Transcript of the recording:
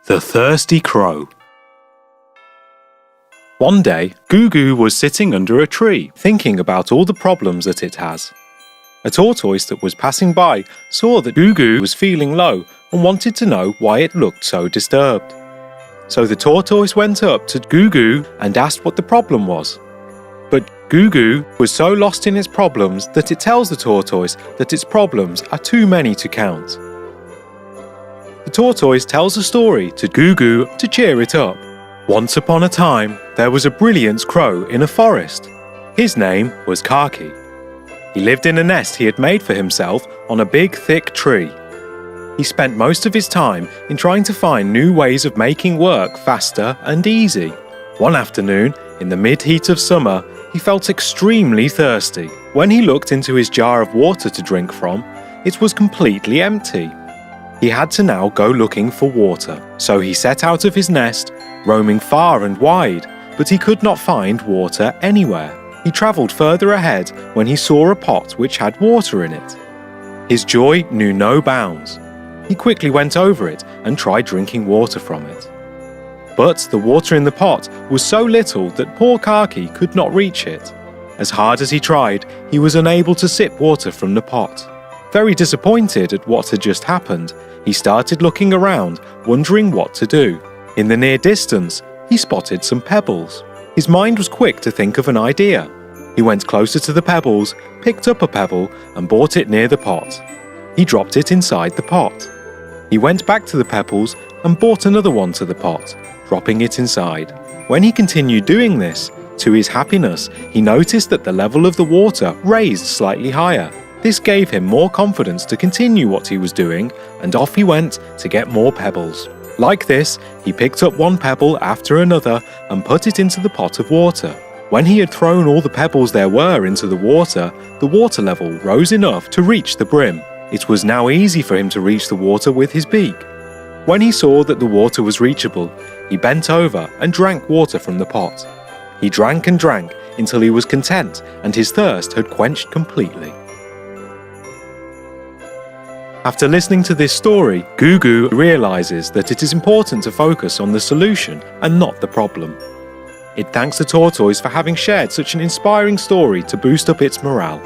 The Thirsty Crow. One day, Goo was sitting under a tree, thinking about all the problems that it has. A tortoise that was passing by saw that Goo was feeling low and wanted to know why it looked so disturbed. So the tortoise went up to Goo and asked what the problem was. But Goo was so lost in its problems that it tells the tortoise that its problems are too many to count. The tortoise tells a story to Goo to cheer it up. Once upon a time, there was a brilliant crow in a forest. His name was Khaki. He lived in a nest he had made for himself on a big, thick tree. He spent most of his time in trying to find new ways of making work faster and easy. One afternoon, in the mid-heat of summer, he felt extremely thirsty. When he looked into his jar of water to drink from, it was completely empty. He had to now go looking for water, so he set out of his nest, roaming far and wide, but he could not find water anywhere. He travelled further ahead when he saw a pot which had water in it. His joy knew no bounds. He quickly went over it and tried drinking water from it. But the water in the pot was so little that poor Khaki could not reach it. As hard as he tried, he was unable to sip water from the pot. Very disappointed at what had just happened, he started looking around, wondering what to do. In the near distance, he spotted some pebbles. His mind was quick to think of an idea. He went closer to the pebbles, picked up a pebble, and brought it near the pot. He dropped it inside the pot. He went back to the pebbles and brought another one to the pot, dropping it inside. When he continued doing this, to his happiness, he noticed that the level of the water raised slightly higher. This gave him more confidence to continue what he was doing, and off he went to get more pebbles. Like this, he picked up one pebble after another and put it into the pot of water. When he had thrown all the pebbles there were into the water level rose enough to reach the brim. It was now easy for him to reach the water with his beak. When he saw that the water was reachable, he bent over and drank water from the pot. He drank and drank until he was content and his thirst had quenched completely. After listening to this story, Goo realizes that it is important to focus on the solution and not the problem. It thanks the tortoise for having shared such an inspiring story to boost up its morale.